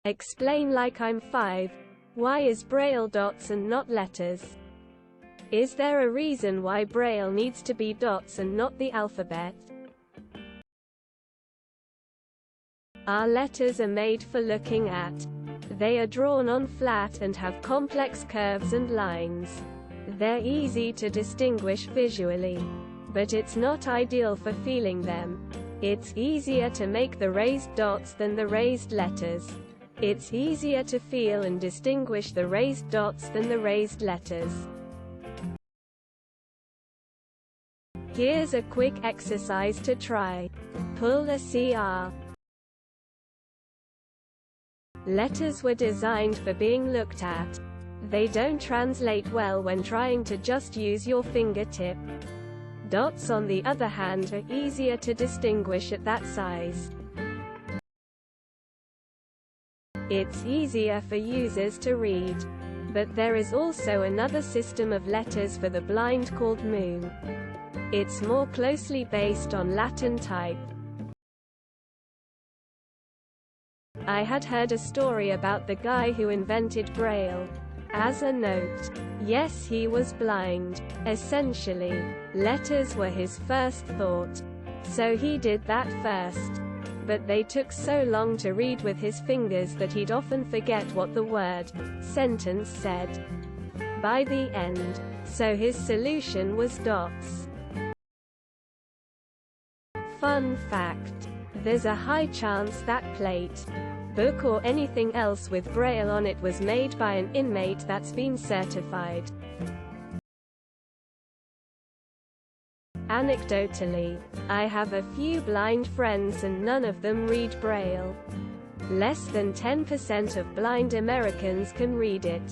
Explain like I'm 5. Why is Braille dots and not letters? Is there a reason why Braille needs to be dots and not the alphabet? Our letters are made for looking at. They are drawn on flat and have complex curves and lines. They're easy to distinguish visually, but it's not ideal for feeling them. It's easier to make the raised dots than the raised letters. It's easier to feel and distinguish the raised dots than the raised letters. Here's a quick exercise to try. Pull a CR. Letters were designed for being looked at. They don't translate well when trying to just use your fingertip. Dots, on the other hand, are easier to distinguish at that size. It's easier for users to read. But there is also another system of letters for the blind called Mu. It's more closely based on Latin type. I had heard a story about the guy who invented Braille. As a note, yes, he was blind. Essentially, letters were his first thought. So he did that first. But they took so long to read with his fingers that he'd often forget what the word, sentence said by the end. So his solution was dots. Fun fact: there's a high chance that plate, book or anything else with Braille on it was made by an inmate that's been certified. Anecdotally, I have a few blind friends and none of them read Braille. Less than 10% of blind Americans can read it.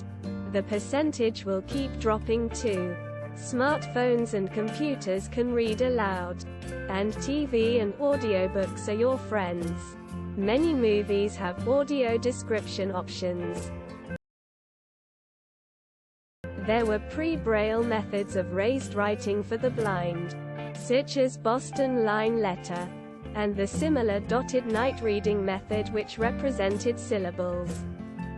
The percentage will keep dropping too. Smartphones and computers can read aloud. And TV and audiobooks are your friends. Many movies have audio description options. There were pre-Braille methods of raised writing for the blind, such as Boston line letter, and the similar dotted night reading method which represented syllables.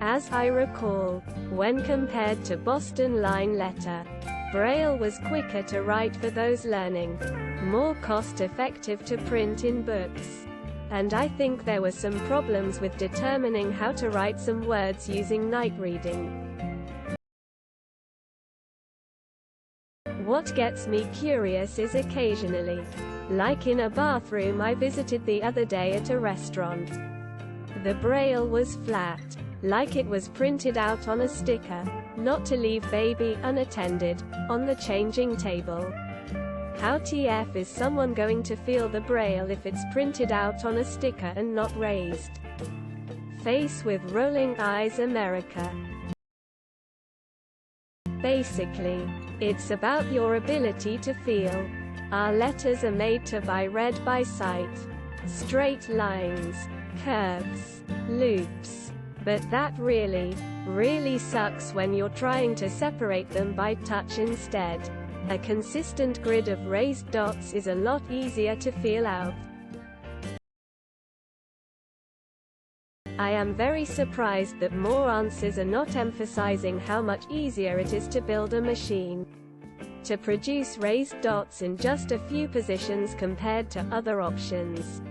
As I recall, when compared to Boston line letter, Braille was quicker to write for those learning, more cost-effective to print in books. And I think there were some problems with determining how to write some words using night reading. What gets me curious is occasionally, like in a bathroom I visited the other day at a restaurant, the Braille was flat, like it was printed out on a sticker, not to leave baby unattended on the changing table. How TF is someone going to feel the Braille if it's printed out on a sticker and not raised? Face with rolling eyes America. Basically, it's about your ability to feel. Our letters are made to be read by sight. Straight lines, curves, loops. But that really sucks when you're trying to separate them by touch instead. A consistent grid of raised dots is a lot easier to feel out. I am very surprised that more answers are not emphasizing how much easier it is to build a machine to produce raised dots in just a few positions compared to other options.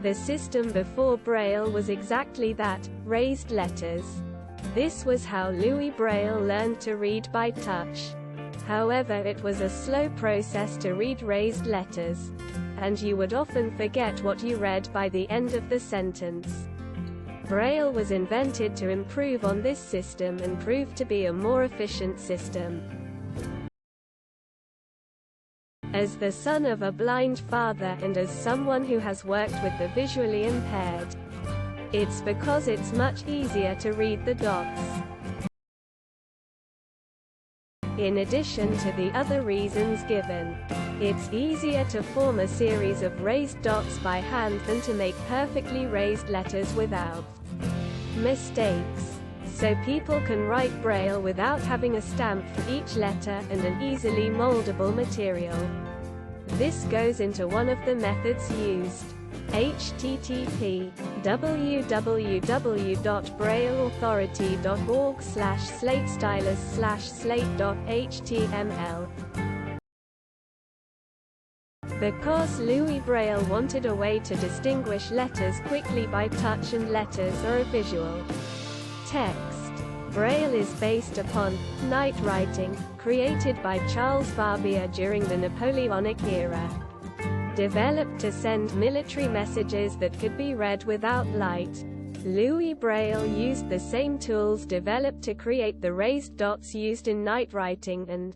The system before Braille was exactly that, raised letters. This was how Louis Braille learned to read by touch. However, it was a slow process to read raised letters, and you would often forget what you read by the end of the sentence. Braille was invented to improve on this system and proved to be a more efficient system. As the son of a blind father and as someone who has worked with the visually impaired, it's because it's much easier to read the dots. In addition to the other reasons given, it's easier to form a series of raised dots by hand than to make perfectly raised letters without mistakes. So people can write Braille without having a stamp for each letter and an easily moldable material. This goes into one of the methods used. http www.brailleauthority.org/slatestylus/slate.html. Because Louis Braille wanted a way to distinguish letters quickly by touch and letters or a visual text, Braille is based upon night writing, created by Charles Barbier during the Napoleonic era. Developed to send military messages that could be read without light, Louis Braille used the same tools developed to create the raised dots used in night writing and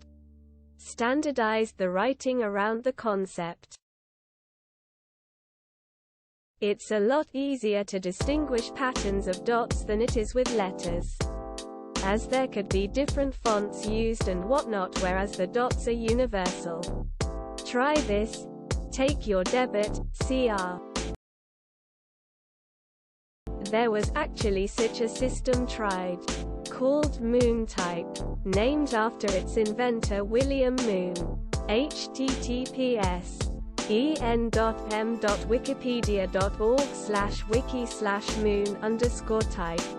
standardized the writing around the concept. It's a lot easier to distinguish patterns of dots than it is with letters, as there could be different fonts used and whatnot, whereas the dots are universal. Try this. Take your debit, CR. There was actually such a system tried, called Moon Type, named after its inventor William Moon. https://en.m.wikipedia.org/wiki/moon_type.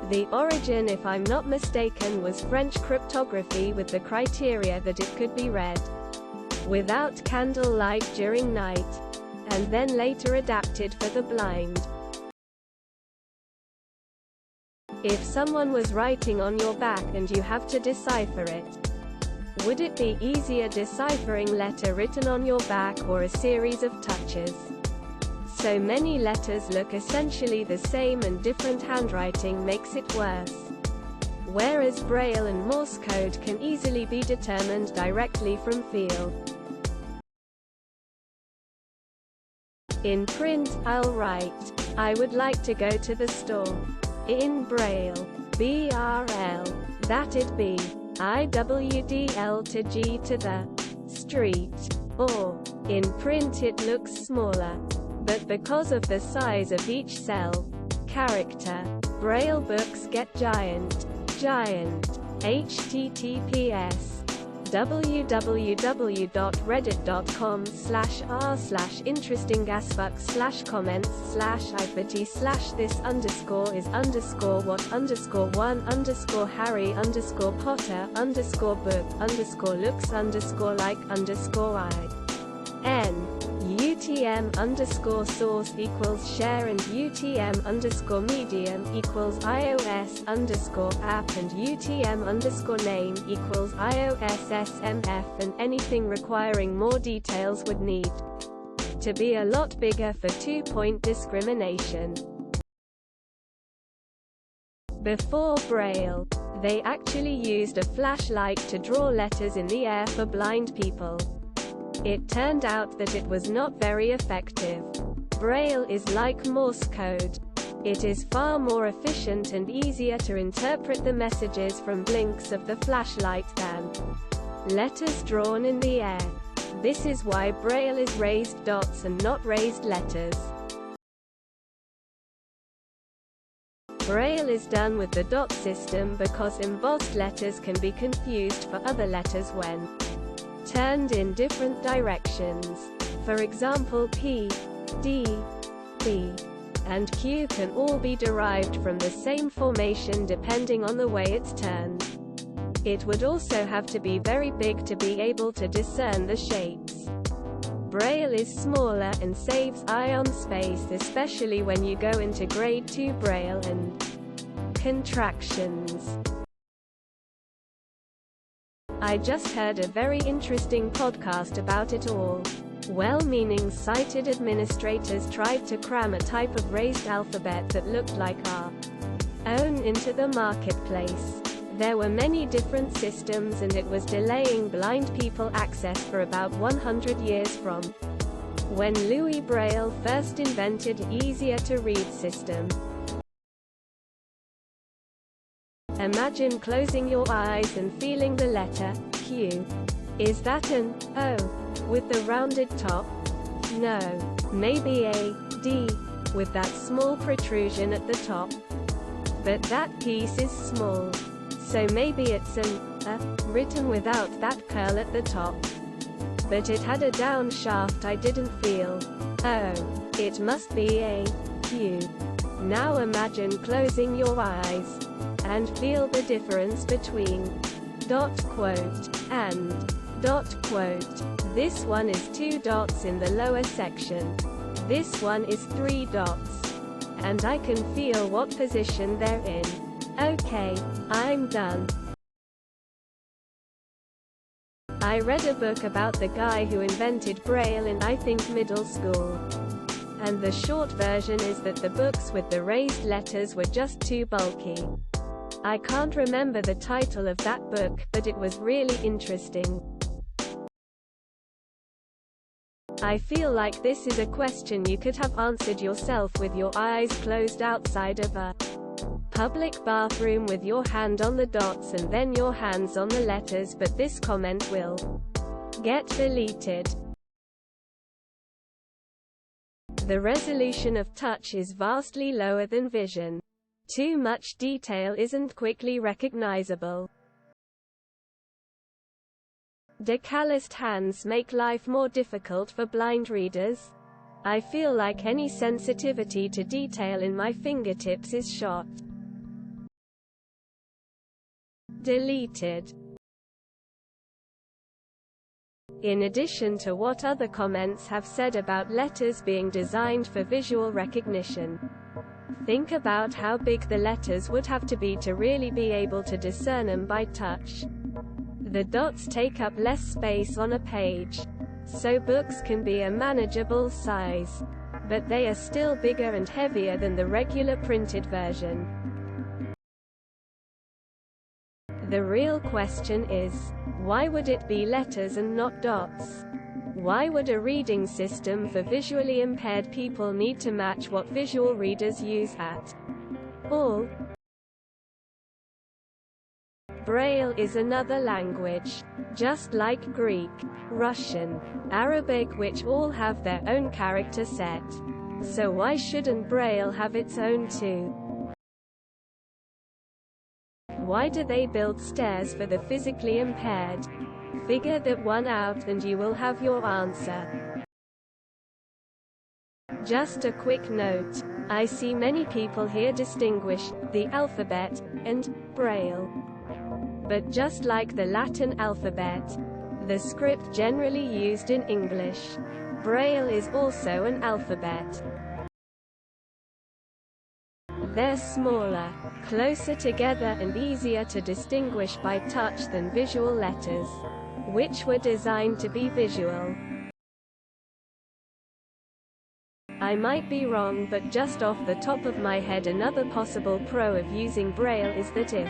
The origin, if I'm not mistaken, was French cryptography with the criteria that it could be read without candle light during night, and then later adapted for the blind. If someone was writing on your back and you have to decipher it, would it be easier deciphering letter written on your back or a series of touches? So many letters look essentially the same and different handwriting makes it worse. Whereas Braille and Morse code can easily be determined directly from feel. In print, I'll write, "I would like to go to the store." In Braille, BRL, that'd be IWDL to G to the street. Or, in print it looks smaller. But because of the size of each cell, character, Braille books get giant. https www.reddit.com/r/interesting_what_what_harry_looks_like_I. UTM_source equals share and UTM_medium equals iOS_app and UTM_name equals iOS SMF, and anything requiring more details would need to be a lot bigger for two-point discrimination. Before Braille, they actually used a flashlight to draw letters in the air for blind people. It turned out that it was not very effective. Braille is like Morse code. It is far more efficient and easier to interpret the messages from blinks of the flashlight than letters drawn in the air. This is why Braille is raised dots and not raised letters. Braille is done with the dot system because embossed letters can be confused for other letters when turned in different directions. For example, P, D, B, and Q can all be derived from the same formation depending on the way it's turned. It would also have to be very big to be able to discern the shapes. Braille is smaller and saves ion space, especially when you go into grade 2 Braille and contractions. I just heard a very interesting podcast about it all. Well-meaning sighted administrators tried to cram a type of raised alphabet that looked like our own into the marketplace. There were many different systems and it was delaying blind people access for about 100 years from when Louis Braille first invented easier-to-read system. Imagine closing your eyes and feeling the letter Q. Is that an O with the rounded top? No. Maybe a D with that small protrusion at the top. But that piece is small. So maybe it's an A written without that curl at the top. but it had a down shaft I didn't feel. Oh, it must be a U. Now imagine closing your eyes and feel the difference between dot quote and dot quote. This one is 2 dots in the lower section. This one is 3 dots. And I can feel what position they're in. Okay, I'm done. I read a book about the guy who invented Braille in I think middle school. And the short version is that the books with the raised letters were just too bulky. I can't remember the title of that book, but it was really interesting. I feel like this is a question you could have answered yourself with your eyes closed outside of a public bathroom with your hand on the dots and then your hands on the letters, but this comment will get deleted. The resolution of touch is vastly lower than vision. Too much detail isn't quickly recognizable. Do calloused hands make life more difficult for blind readers? I feel like any sensitivity to detail in my fingertips is shot. Deleted. In addition to what other comments have said about letters being designed for visual recognition, think about how big the letters would have to be to really be able to discern them by touch. The dots take up less space on a page, so books can be a manageable size, but they are still bigger and heavier than the regular printed version. The real question is, why would it be letters and not dots? Why would a reading system for visually impaired people need to match what visual readers use at all? Braille is another language, just like Greek, Russian, Arabic, which all have their own character set. So why shouldn't Braille have its own too? Why do they build stairs for the physically impaired? Figure that one out and you will have your answer. Just a quick note. I see many people here distinguish the alphabet and Braille. But just like the Latin alphabet, the script generally used in English, Braille is also an alphabet. They're smaller, closer together and easier to distinguish by touch than visual letters, which were designed to be visual. I might be wrong, but just off the top of my head, another possible pro of using Braille is that if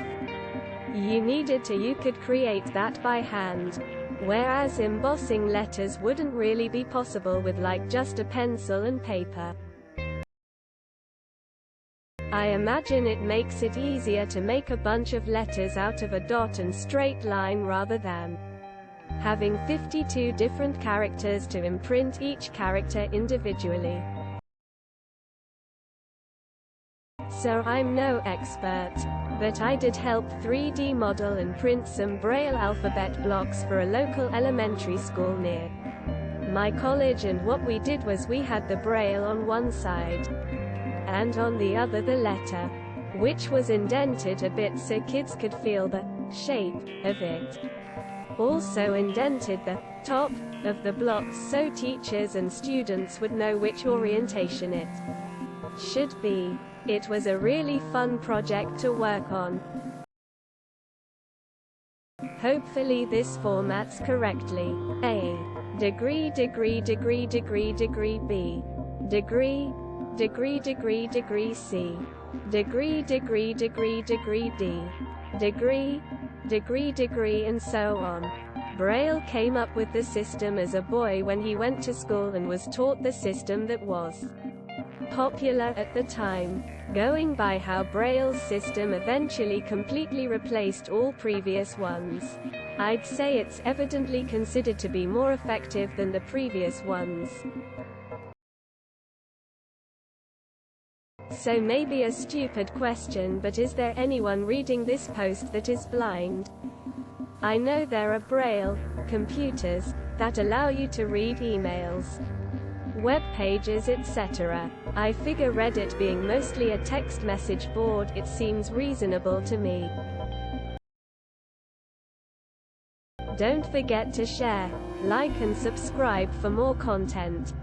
you needed to, you could create that by hand, whereas embossing letters wouldn't really be possible with just a pencil and paper. I imagine it makes it easier to make a bunch of letters out of a dot and straight line rather than having 52 different characters to imprint each character individually. So I'm no expert, but I did help 3D model and print some Braille alphabet blocks for a local elementary school near my college, and what we did was we had the Braille on one side, and on the other the letter, which was indented a bit so kids could feel the shape of it. Also indented the top of the blocks so teachers and students would know which orientation it should be. It was a really fun project to work on. Hopefully this formats correctly. A. Degree, degree, degree, degree, degree. B. Degree, degree, degree, degree. C. Degree, degree, degree, degree. D. Degree, degree, degree, and so on. Braille came up with the system as a boy when he went to school and was taught the system that was popular at the time. Going by how Braille's system eventually completely replaced all previous ones, I'd say it's evidently considered to be more effective than the previous ones. So maybe a stupid question, but is there anyone reading this post that is blind? I know there are Braille computers, that allow you to read emails, web pages, etc. I figure Reddit being mostly a text message board, it seems reasonable to me. Don't forget to share, like and subscribe for more content.